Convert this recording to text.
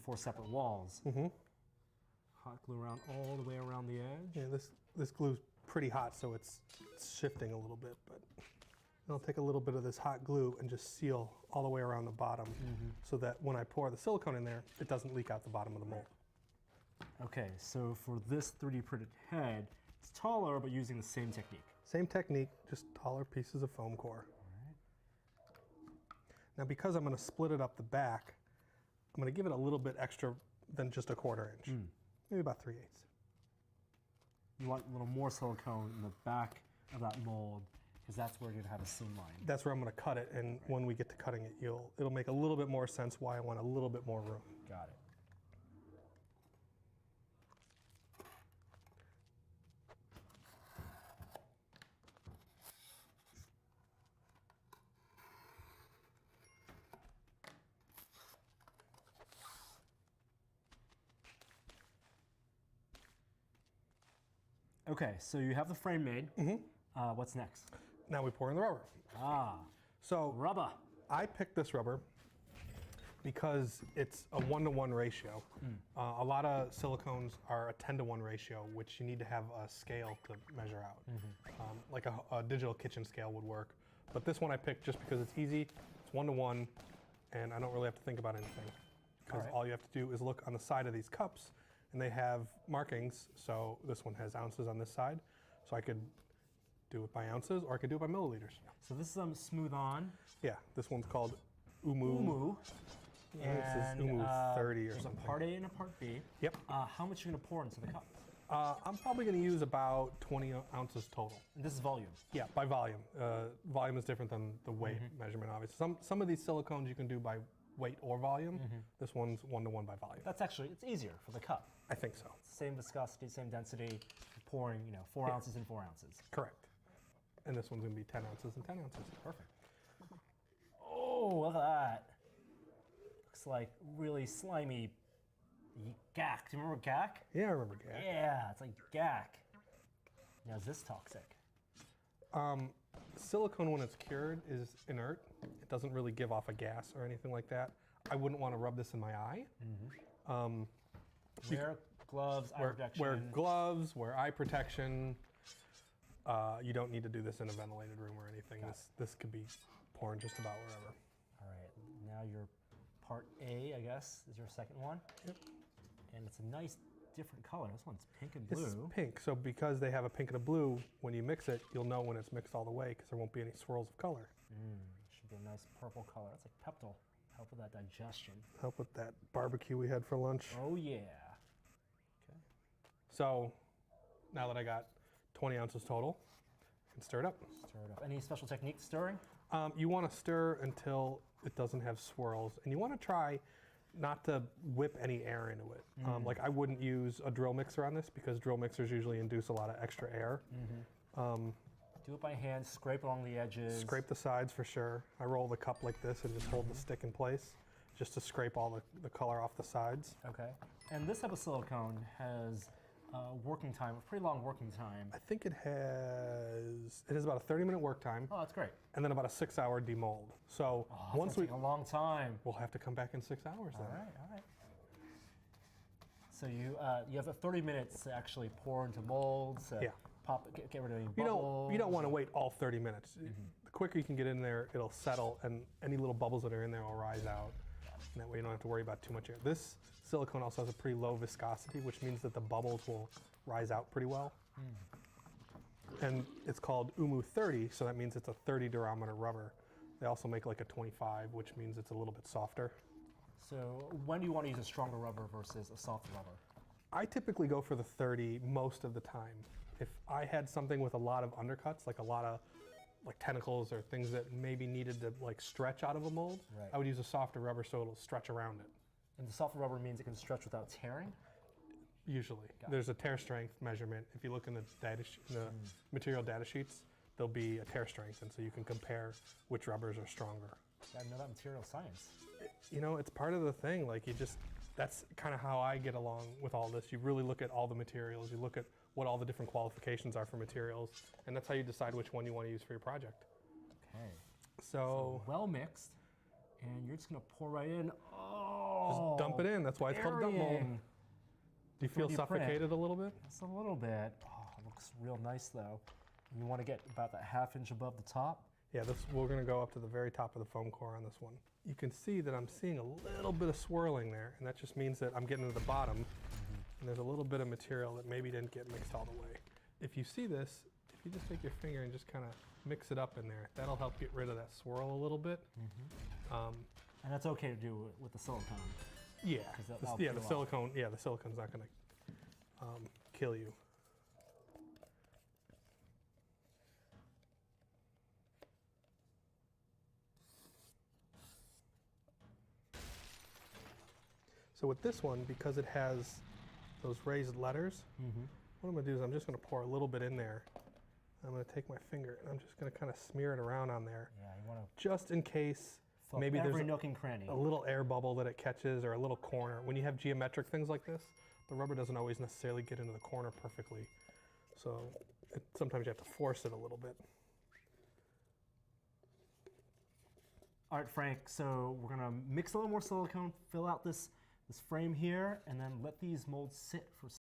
4 separate walls. Mm-hmm. Hot glue around all the way around the edge. Yeah, this glue's pretty hot, so it's shifting a little bit, but I'll take a little bit of this hot glue and just seal all the way around the bottom so that when I pour the silicone in there, it doesn't leak out the bottom of the mold. Okay, so for this 3D printed head, it's taller but using the same technique. Same technique, just taller pieces of foam core. All right. Now because I'm going to split it up the back, I'm going to give it a little bit extra than just a 1/4 inch. Maybe about 3/8. You want a little more silicone in the back of that mold because that's where you're going to have a seam line. That's where I'm going to cut it, and when we get to cutting it, it'll make a little bit more sense why I want a little bit more room. Got it. Okay, so you have the frame made. What's next? Now we pour in the rubber. So Rubber. I picked this rubber because it's a 1-to-1 ratio. A lot of silicones are a 10-to-1 ratio, which you need to have a scale to measure out. Like a digital kitchen scale would work. But this one I picked just because it's easy, it's 1-to-1, and I don't really have to think about anything. Because all you have to do is look on the side of these cups, and they have markings. So this one has ounces on this side. So I could do it by ounces, or I could do it by milliliters. So this is smooth on. Yeah, this one's called Umu. And this is Umu 30 or there's something. a part A and a part B. Yep. How much are you going to pour into the cup? I'm probably going to use about 20 ounces total. And this is volume. Yeah, by volume. Volume is different than the weight measurement, obviously. Some of these silicones you can do by weight or volume. This one's 1-to-1 by volume. That's actually, it's easier for the cup. I think so. Same viscosity, same density. You're pouring, 4 ounces and 4 ounces. Correct. And this one's going to be 10 ounces and 10 ounces. Perfect. Oh, look at that. Looks like really slimy gack. Do you remember gack? Yeah, I remember gas. Yeah, it's like gack. Now, is this toxic? Silicone, when it's cured, is inert. It doesn't really give off a gas or anything like that. I wouldn't want to rub this in my eye. Wear gloves, eye protection. Wear gloves, wear eye protection. You don't need to do this in a ventilated room or anything. This could be pouring just about wherever. All right, now your part A, I guess, is your second one. Yep. And it's a nice different color. This one's pink and blue. This is pink, so because they have a pink and a blue, when you mix it, you'll know when it's mixed all the way because there won't be any swirls of color. Should be a nice purple color. That's like Peptol. Help with that digestion. Help with that barbecue we had for lunch. Oh yeah. Okay. So now that I got 20 ounces total, I can stir it up. Stir it up. Any special technique to stirring? You want to stir until it doesn't have swirls, and you want to try not to whip any air into it. Like I wouldn't use a drill mixer on this because drill mixers usually induce a lot of extra air. Do it by hand, scrape along the edges. Scrape the sides for sure. I roll the cup like this and just hold the stick in place just to scrape all the color off the sides. Okay. And this type of silicone has working time, a pretty long working time. I think it has about a 30-minute work time. Oh, that's great. And then about a 6-hour demold. So once a long time. we'll have to come back in 6 hours then. All right. So you have the 30 minutes to actually pour into molds. Pop, get rid of any bubbles. You don't want to wait all 30 minutes. The quicker you can get in there, it'll settle, and any little bubbles that are in there will rise out. And that way you don't have to worry about too much air. This silicone also has a pretty low viscosity, which means that the bubbles will rise out pretty well. And it's called Umu 30, so that means it's a 30 durometer rubber. They also make like a 25, which means it's a little bit softer. So when do you want to use a stronger rubber versus a softer rubber? I typically go for the 30 most of the time. If I had something with a lot of undercuts, like a lot of like tentacles or things that maybe needed to like stretch out of a mold, I would use a softer rubber so it'll stretch around it. And the softer rubber means it can stretch without tearing? Usually. There's a tear strength measurement. If you look in the material data sheets, there'll be a tear strength, and so you can compare which rubbers are stronger. I know that material science. It's part of the thing. Like that's kind of how I get along with all this. You really look at all the materials. You look at what all the different qualifications are for materials, and that's how you decide which one you want to use for your project. Okay. So well mixed. And you're just gonna pour right in. Oh, Just dump it in. That's why it's called dump mold. burying. Do you feel do you print? suffocated a little bit? Just a little bit. Oh, it looks real nice though. You want to get about that half-inch above the top. Yeah, we're going to go up to the very top of the foam core on this one. You can see that I'm seeing a little bit of swirling there, and that just means that I'm getting to the bottom, and there's a little bit of material that maybe didn't get mixed all the way. If you see this, if you just take your finger and just kind of mix it up in there, that'll help get rid of that swirl a little bit. And that's okay to do with the silicone. Yeah, 'Cause that'll the peel off. silicone. Yeah, the silicone's not going to kill you. So with this one, because it has those raised letters, what I'm going to do is I'm just going to pour a little bit in there. I'm going to take my finger and I'm just going to kind of smear it around on there, Yeah, you want to just in case fill maybe every there's nook and cranny. a little air bubble that it catches or a little corner. When you have geometric things like this, the rubber doesn't always necessarily get into the corner perfectly. So sometimes you have to force it a little bit. All right, Frank, so we're gonna mix a little more silicone, fill out this frame here, and then let these molds sit for